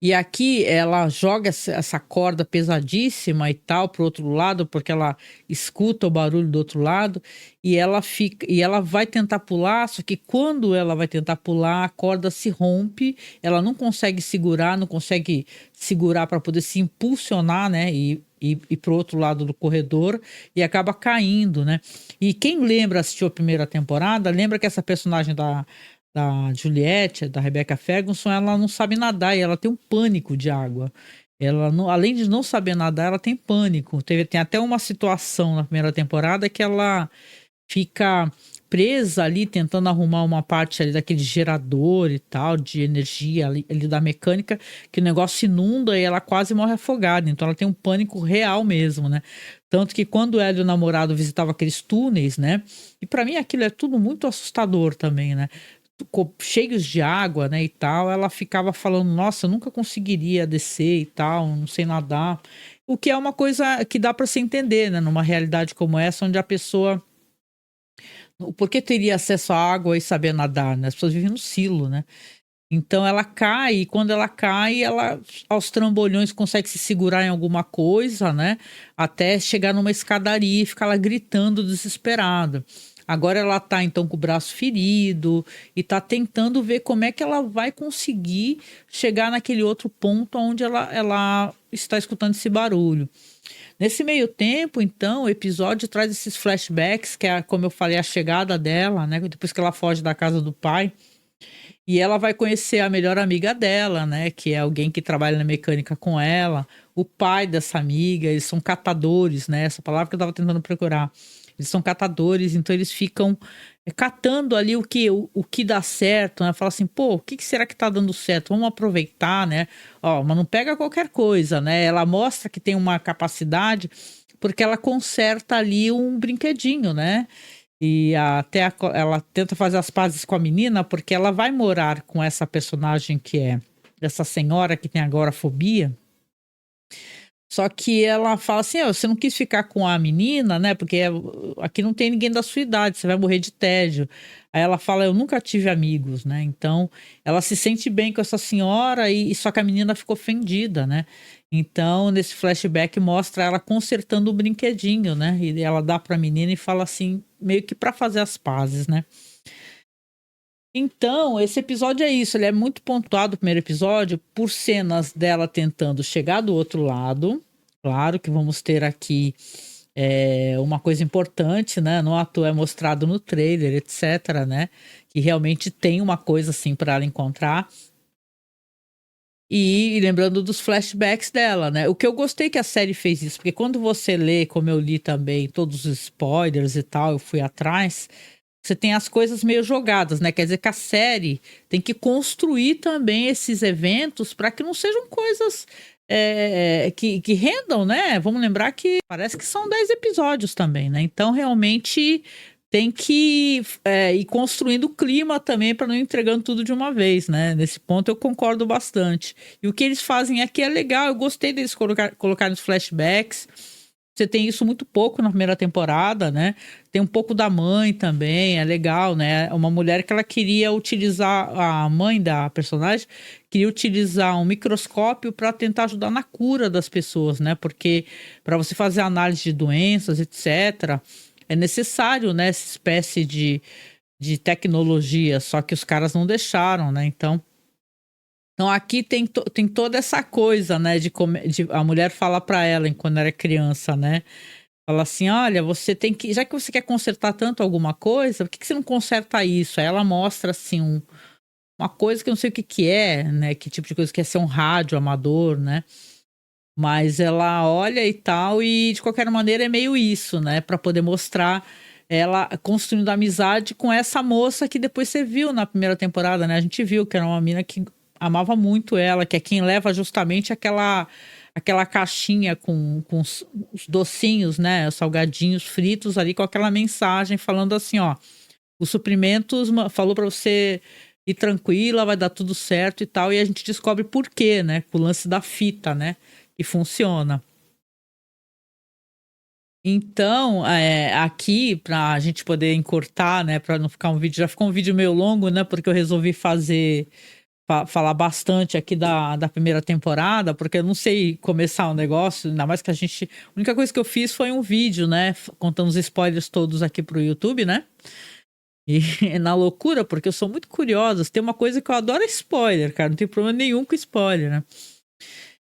E aqui ela joga essa corda pesadíssima e tal pro outro lado, porque ela escuta o barulho do outro lado e ela vai tentar pular, só que quando ela vai tentar pular, a corda se rompe, ela não consegue segurar para poder se impulsionar, né? E pro outro lado do corredor e acaba caindo, né? E quem assistiu a primeira temporada, lembra que essa personagem da Juliette, da Rebecca Ferguson, ela não sabe nadar e ela tem um pânico de água. Ela não, além de não saber nadar, ela tem pânico. Tem até uma situação na primeira temporada que ela fica presa ali, tentando arrumar uma parte ali daquele gerador e tal, de energia ali da mecânica, que o negócio se inunda e ela quase morre afogada. Então ela tem um pânico real mesmo, né? Tanto que quando ela e o namorado visitavam aqueles túneis, né? E para mim aquilo é tudo muito assustador também, né? Cheios de água, né, e tal, ela ficava falando, nossa, eu nunca conseguiria descer e tal, não sei nadar. O que é uma coisa que dá para se entender, né, numa realidade como essa, onde a pessoa... Por que teria acesso à água e saber nadar, né? As pessoas vivem no silo, né? Então ela cai, e quando ela cai, ela aos trambolhões consegue se segurar em alguma coisa, né? Até chegar numa escadaria e ficar lá gritando desesperada. Agora ela tá então com o braço ferido e tá tentando ver como é que ela vai conseguir chegar naquele outro ponto onde ela está escutando esse barulho. Nesse meio tempo, então, o episódio traz esses flashbacks, que é, como eu falei, a chegada dela, né? Depois que ela foge da casa do pai. E ela vai conhecer a melhor amiga dela, né? Que é alguém que trabalha na mecânica com ela. O pai dessa amiga, eles são catadores, né? Essa palavra que eu estava tentando procurar. Eles são catadores, então eles ficam catando ali o que dá certo, né? Fala assim, pô, o que será que tá dando certo? Vamos aproveitar, né? Ó, mas não pega qualquer coisa, né? Ela mostra que tem uma capacidade porque ela conserta ali um brinquedinho, né? E ela tenta fazer as pazes com a menina porque ela vai morar com essa personagem que é essa senhora que tem agorafobia. Só que ela fala assim, você não quis ficar com a menina, né? Porque aqui não tem ninguém da sua idade, você vai morrer de tédio. Aí ela fala, eu nunca tive amigos, né? Então, ela se sente bem com essa senhora e só que a menina ficou ofendida, né? Então, nesse flashback mostra ela consertando o brinquedinho, né? E ela dá pra menina e fala assim, meio que pra fazer as pazes, né? Então, esse episódio é isso, ele é muito pontuado, o primeiro episódio, por cenas dela tentando chegar do outro lado. Claro que vamos ter aqui uma coisa importante, né? No ator é mostrado no trailer, etc, né? Que realmente tem uma coisa assim para ela encontrar. E lembrando dos flashbacks dela, né? O que eu gostei que a série fez isso, porque quando você lê, como eu li também, todos os spoilers e tal, eu fui atrás, você tem as coisas meio jogadas, né? Quer dizer que a série tem que construir também esses eventos para que não sejam coisas que rendam, né? Vamos lembrar que parece que são 10 episódios também, né? Então, realmente tem que ir construindo o clima também para não ir entregando tudo de uma vez, né? Nesse ponto eu concordo bastante. E o que eles fazem aqui é legal, eu gostei deles colocarem os flashbacks. Você tem isso muito pouco na primeira temporada, né? Tem um pouco da mãe também, é legal, né? Uma mulher que ela queria utilizar, a mãe da personagem, queria utilizar um microscópio para tentar ajudar na cura das pessoas, né? Porque para você fazer análise de doenças, etc., é necessário, né? Essa espécie de tecnologia, só que os caras não deixaram, né? Então aqui tem toda essa coisa, né? A mulher fala para ela quando era criança, né? Fala assim, olha, você tem que... Já que você quer consertar tanto alguma coisa, por que você não conserta isso? Aí ela mostra, assim, uma coisa que eu não sei o que é, né? Que tipo de coisa que é ser um rádio amador, né? Mas ela olha e tal, e de qualquer maneira é meio isso, né? Para poder mostrar ela construindo amizade com essa moça que depois você viu na primeira temporada, né? A gente viu que era uma mina que amava muito ela, que é quem leva justamente aquela caixinha com os docinhos, né? Os salgadinhos fritos ali com aquela mensagem falando assim, ó, os suprimentos falou para você ir tranquila, vai dar tudo certo e tal, e a gente descobre por quê, né? Com o lance da fita, né? Que funciona. Então, aqui, para a gente poder encurtar, né? Para não ficar um vídeo, já ficou um vídeo meio longo, né? Porque eu resolvi falar bastante aqui da primeira temporada, porque eu não sei começar um negócio, ainda mais que a única coisa que eu fiz foi um vídeo, né, contando os spoilers todos aqui pro YouTube, né, e na loucura, porque eu sou muito curiosa, tem uma coisa que eu adoro, é spoiler, cara, não tem problema nenhum com spoiler, né.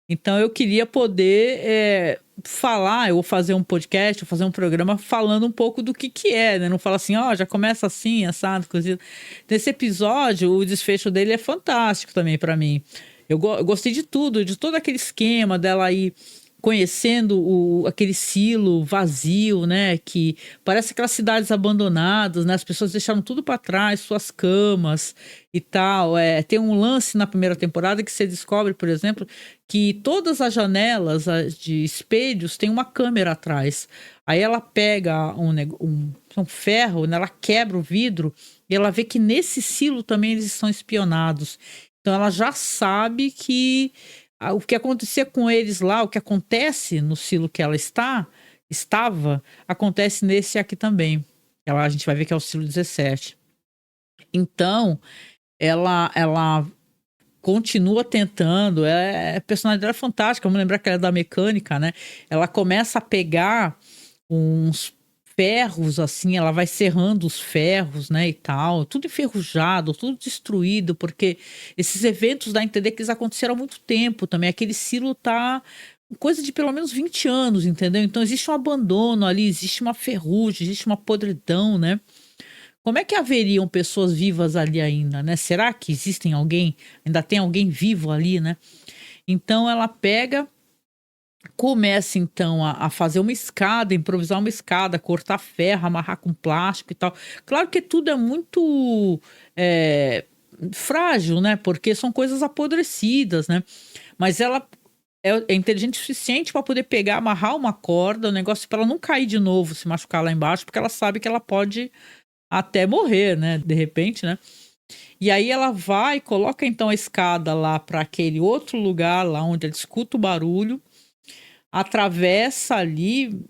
Então eu queria poder falar, eu vou fazer um podcast, vou fazer um programa falando um pouco do que é, né? Não fala assim, ó, já começa assim, assado, cozido. Nesse episódio, o desfecho dele é fantástico também pra mim. Eu gostei de tudo, de todo aquele esquema dela aí conhecendo aquele silo vazio, né? Que parece aquelas cidades abandonadas, né? As pessoas deixaram tudo para trás, suas camas e tal. Tem um lance na primeira temporada que você descobre, por exemplo, que todas as janelas de espelhos tem uma câmera atrás. Aí ela pega um ferro, né? Ela quebra o vidro e ela vê que nesse silo também eles estão espionados. Então ela já sabe que o que acontecia com eles lá, o que acontece no silo que ela estava, acontece nesse aqui também. A gente vai ver que é o silo 17. Então, ela continua tentando, a personalidade dela é fantástica, vamos lembrar que ela é da mecânica, né? Ela começa a pegar uns ferros, assim, ela vai serrando os ferros, né, e tal, tudo enferrujado, tudo destruído, porque esses eventos dá a entender que eles aconteceram há muito tempo também, aquele silo tá coisa de pelo menos 20 anos, entendeu? Então existe um abandono ali, existe uma ferrugem, existe uma podridão, né? Como é que haveriam pessoas vivas ali ainda, né? Será que ainda tem alguém vivo ali, né? Então ela começa então a fazer uma escada, improvisar uma escada, cortar ferro, amarrar com plástico e tal. Claro que tudo é muito frágil, né? Porque são coisas apodrecidas, né? Mas ela é inteligente o suficiente para poder pegar, amarrar uma corda, o negócio para ela não cair de novo, se machucar lá embaixo, porque ela sabe que ela pode até morrer, né? De repente, né? E aí ela vai, coloca então a escada lá para aquele outro lugar lá onde ela escuta o barulho, atravessa ali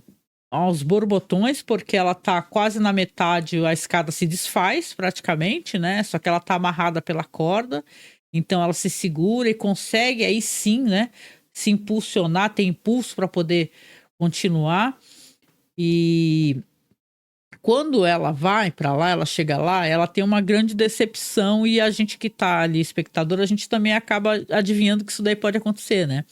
aos borbotões, porque ela tá quase na metade, a escada se desfaz praticamente, né? Só que ela tá amarrada pela corda, então ela se segura e consegue aí sim, né? Se impulsionar, tem impulso para poder continuar. E quando ela vai pra lá, ela chega lá, ela tem uma grande decepção e a gente que tá ali, espectador, a gente também acaba adivinhando que isso daí pode acontecer, né?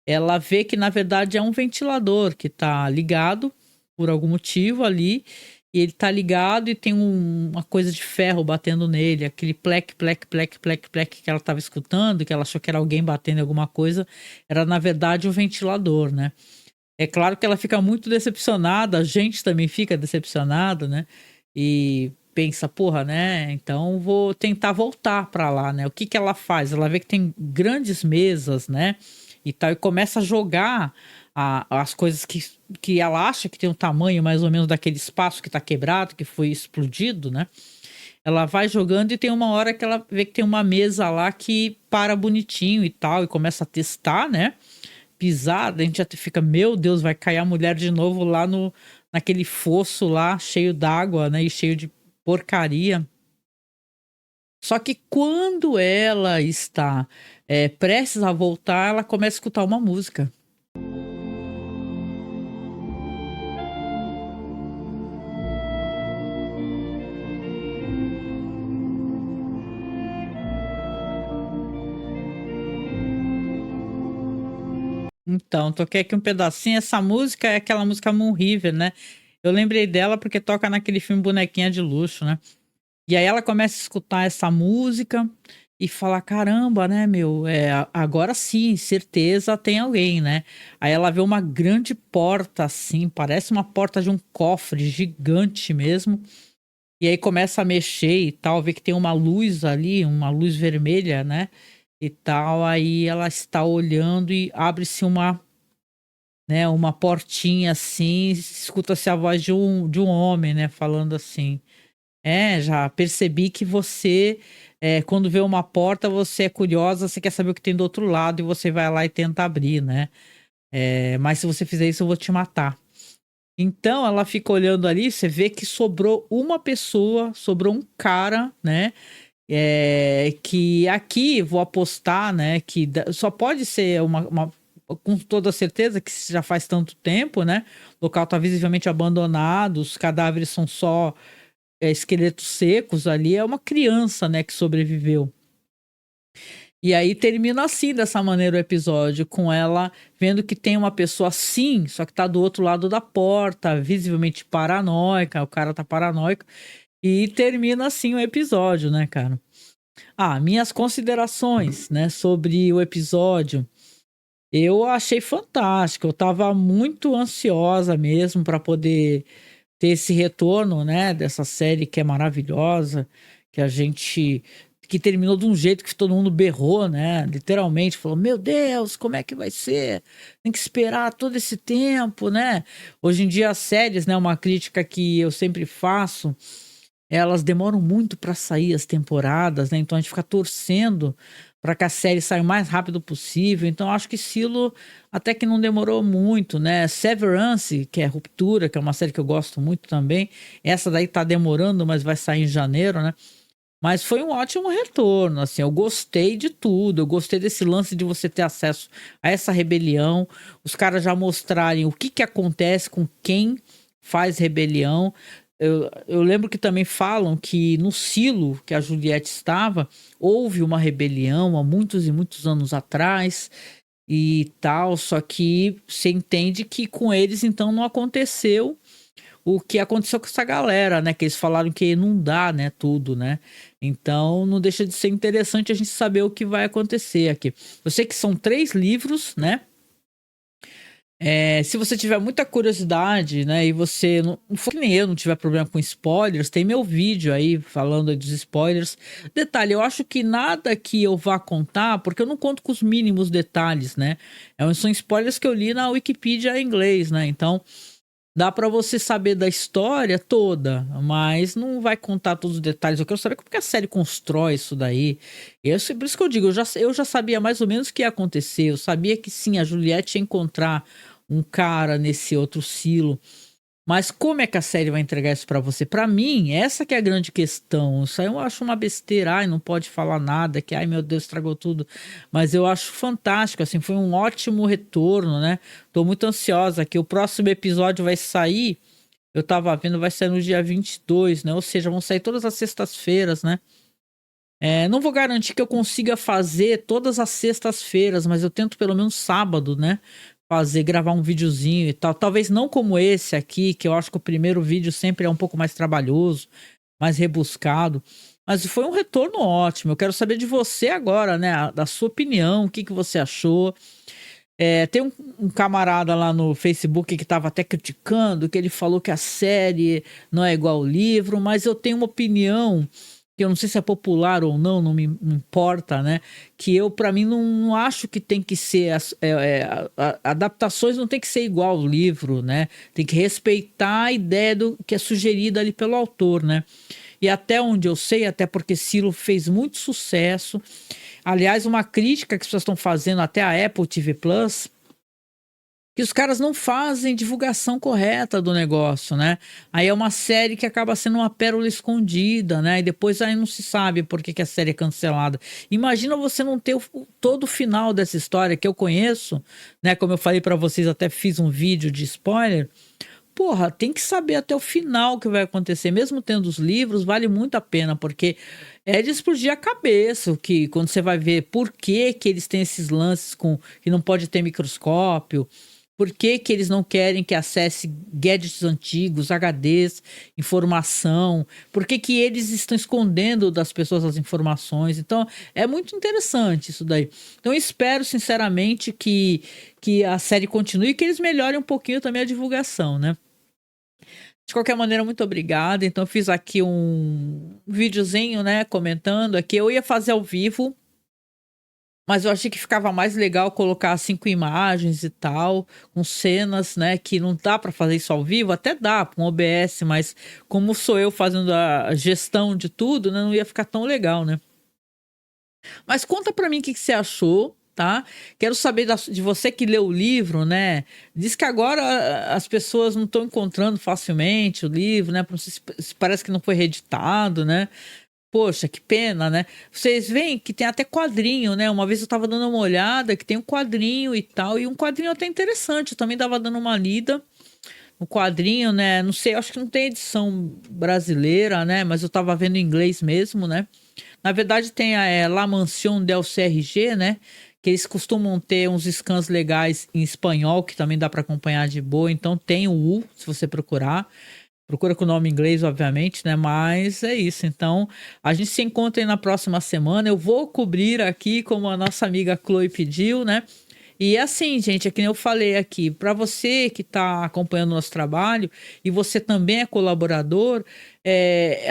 Ela vê que, na verdade, é um ventilador que tá ligado por algum motivo ali, e ele tá ligado e tem uma coisa de ferro batendo nele, aquele plec, plec, plec, plec, plec que ela tava escutando, que ela achou que era alguém batendo em alguma coisa, era, na verdade, o ventilador, né? É claro que ela fica muito decepcionada, a gente também fica decepcionado, né? E pensa, porra, né? Então vou tentar voltar pra lá, né? O que que ela faz? Ela vê que tem grandes mesas, né? E tal, e começa a jogar as coisas que ela acha que tem um tamanho mais ou menos daquele espaço que tá quebrado, que foi explodido, né? Ela vai jogando e tem uma hora que ela vê que tem uma mesa lá que para bonitinho e tal, e começa a testar, né? Pisada, a gente já fica, meu Deus, vai cair a mulher de novo lá naquele fosso lá, cheio d'água, né? E cheio de porcaria. Só que quando ela está prestes a voltar, ela começa a escutar uma música. Então, toquei aqui um pedacinho. Essa música é aquela música Moon River, né? Eu lembrei dela porque toca naquele filme Bonequinha de Luxo, né? E aí ela começa a escutar essa música e fala, caramba, né, meu? Agora sim, certeza tem alguém, né? Aí ela vê uma grande porta assim, parece uma porta de um cofre gigante mesmo. E aí começa a mexer e tal, vê que tem uma luz ali, uma luz vermelha, né? E tal, aí ela está olhando e abre-se uma portinha assim, escuta-se a voz de um homem, né, falando assim, já percebi que você, quando vê uma porta, você é curiosa, você quer saber o que tem do outro lado e você vai lá e tenta abrir, né, mas se você fizer isso eu vou te matar. Então ela fica olhando ali, você vê que sobrou uma pessoa, sobrou um cara, né, que aqui vou apostar, né, que só pode ser com toda certeza que já faz tanto tempo, né, o local está visivelmente abandonado, os cadáveres são só esqueletos secos ali, é uma criança, né, que sobreviveu. E aí termina assim, dessa maneira o episódio, com ela vendo que tem uma pessoa assim, só que tá do outro lado da porta, visivelmente paranoica, o cara tá paranoico. E termina assim o episódio, né, cara? Minhas considerações, né, sobre o episódio. Eu achei fantástico. Eu tava muito ansiosa mesmo para poder ter esse retorno, né, dessa série que é maravilhosa, que terminou de um jeito que todo mundo berrou, né? Literalmente falou: "Meu Deus, como é que vai ser? Tem que esperar todo esse tempo, né?" Hoje em dia as séries, né, uma crítica que eu sempre faço, elas demoram muito para sair as temporadas, né? Então a gente fica torcendo para que a série saia o mais rápido possível. Então acho que Silo até que não demorou muito, né? Severance, que é Ruptura, que é uma série que eu gosto muito também. Essa daí tá demorando, mas vai sair em janeiro, né? Mas foi um ótimo retorno, assim, eu gostei de tudo, eu gostei desse lance de você ter acesso a essa rebelião, os caras já mostrarem o que acontece com quem faz rebelião. Eu lembro que também falam que no silo que a Juliette estava, houve uma rebelião há muitos e muitos anos atrás e tal, só que você entende que com eles então não aconteceu o que aconteceu com essa galera, né? Que eles falaram que ia inundar, né? Tudo, né? Então não deixa de ser interessante a gente saber o que vai acontecer aqui. Eu sei que são 3 livros, né? Se você tiver muita curiosidade, né, e você não for que nem eu, não tiver problema com spoilers, tem meu vídeo aí falando dos spoilers. Detalhe, eu acho que nada que eu vá contar, porque eu não conto com os mínimos detalhes, né? São spoilers que eu li na Wikipedia em inglês, né? Então dá pra você saber da história toda, mas não vai contar todos os detalhes. Eu quero saber como que a série constrói isso daí. Por isso que eu digo, eu já sabia mais ou menos o que ia acontecer. Eu sabia que sim, a Juliette ia encontrar um cara nesse outro silo. Mas como é que a série vai entregar isso pra você? Pra mim, essa que é a grande questão. Isso aí eu acho uma besteira, não pode falar nada, que ai meu Deus, estragou tudo. Mas eu acho fantástico, assim, foi um ótimo retorno, né? Tô muito ansiosa que o próximo episódio vai sair. eu tava vendo, vai sair no dia 22, né? Ou seja, vão sair todas as sextas-feiras, né? Não vou garantir que eu consiga fazer todas as sextas-feiras, mas eu tento pelo menos sábado, né? Gravar um videozinho e tal. Talvez não como esse aqui, que eu acho que o primeiro vídeo sempre é um pouco mais trabalhoso, mais rebuscado. Mas foi um retorno ótimo. Eu quero saber de você agora, né? Da sua opinião, o que você achou. Tem um camarada lá no Facebook que estava até criticando, que ele falou que a série não é igual ao livro, mas eu tenho uma opinião que eu não sei se é popular ou não me importa, né? Que eu, para mim, não acho que tem que ser... adaptações não tem que ser igual ao livro, né? Tem que respeitar a ideia que é sugerida ali pelo autor, né? E até onde eu sei, até porque Silo fez muito sucesso. Aliás, uma crítica que as pessoas estão fazendo até a Apple TV Plus, que os caras não fazem divulgação correta do negócio, né? Aí é uma série que acaba sendo uma pérola escondida, né? E depois aí não se sabe por que a série é cancelada. Imagina você não ter todo o final dessa história que eu conheço, né? Como eu falei pra vocês, até fiz um vídeo de spoiler. Porra, tem que saber até o final o que vai acontecer. Mesmo tendo os livros, vale muito a pena, porque é de explodir a cabeça, que quando você vai ver por que eles têm esses lances que não pode ter microscópio, por que eles não querem que acesse gadgets antigos, HDs, informação, por que eles estão escondendo das pessoas as informações. Então, é muito interessante isso daí. Então, eu espero, sinceramente, que a série continue e que eles melhorem um pouquinho também a divulgação, né? De qualquer maneira, muito obrigada. Então, eu fiz aqui um videozinho, né, comentando aqui. Eu ia fazer ao vivo, mas eu achei que ficava mais legal colocar 5 imagens e tal, com cenas, né, que não dá para fazer isso ao vivo. Até dá com OBS, mas como sou eu fazendo a gestão de tudo, né, não ia ficar tão legal, né? Mas conta para mim o que você achou, tá? Quero saber de você que leu o livro, né? Diz que agora as pessoas não estão encontrando facilmente o livro, né? Parece que não foi reeditado, né? Poxa, que pena, né? Vocês veem que tem até quadrinho, né? Uma vez eu tava dando uma olhada que tem um quadrinho e tal, e um quadrinho até interessante. Eu também tava dando uma lida no quadrinho, né? Não sei, acho que não tem edição brasileira, né? Mas eu tava vendo em inglês mesmo, né? Na verdade tem a La Mansion del CRG, né? Que eles costumam ter uns scans legais em espanhol, que também dá para acompanhar de boa. Então tem o U, se você procurar. Procura com o nome em inglês, obviamente, né? Mas é isso. Então, a gente se encontra aí na próxima semana. Eu vou cobrir aqui, como a nossa amiga Chloe pediu, né? E assim, gente, é que nem eu falei aqui, para você que está acompanhando o nosso trabalho e você também é colaborador,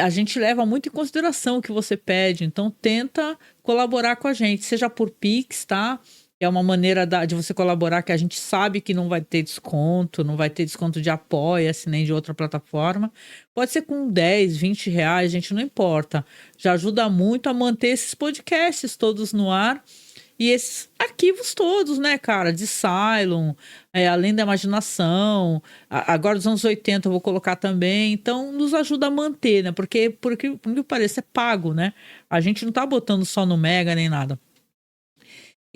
a gente leva muito em consideração o que você pede. Então, tenta colaborar com a gente, seja por Pix, tá? É uma maneira de você colaborar que a gente sabe que não vai ter desconto, não vai ter desconto de Apoia-se nem de outra plataforma. Pode ser com 10, 20 reais, gente, não importa. Já ajuda muito a manter esses podcasts todos no ar e esses arquivos todos, né, cara? De Cylon, Além da Imaginação, agora dos anos 80 eu vou colocar também. Então, nos ajuda a manter, né? Porque, por que pareça, é pago, né? A gente não tá botando só no Mega nem nada.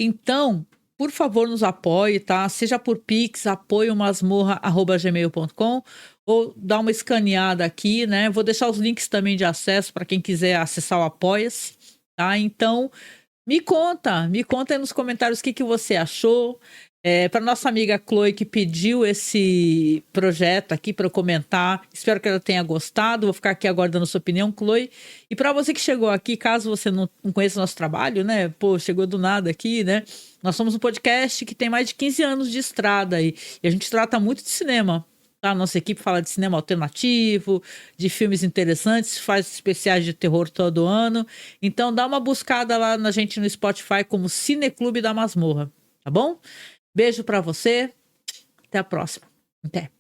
Então, por favor, nos apoie, tá? Seja por Pix, apoiomasmorra@gmail.com ou dá uma escaneada aqui, né? Vou deixar os links também de acesso para quem quiser acessar o Apoia-se, tá? Então, me conta aí nos comentários o que você achou. Para nossa amiga Chloe que pediu esse projeto aqui para eu comentar, espero que ela tenha gostado. Vou ficar aqui aguardando sua opinião, Chloe. E para você que chegou aqui, caso você não conheça o nosso trabalho, né? Pô, chegou do nada aqui, né? Nós somos um podcast que tem mais de 15 anos de estrada aí, e a gente trata muito de cinema. Tá? Nossa equipe fala de cinema alternativo, de filmes interessantes, faz especiais de terror todo ano. Então dá uma buscada lá na gente no Spotify como Cineclube da Masmorra, tá bom? Beijo pra você, até a próxima. Até.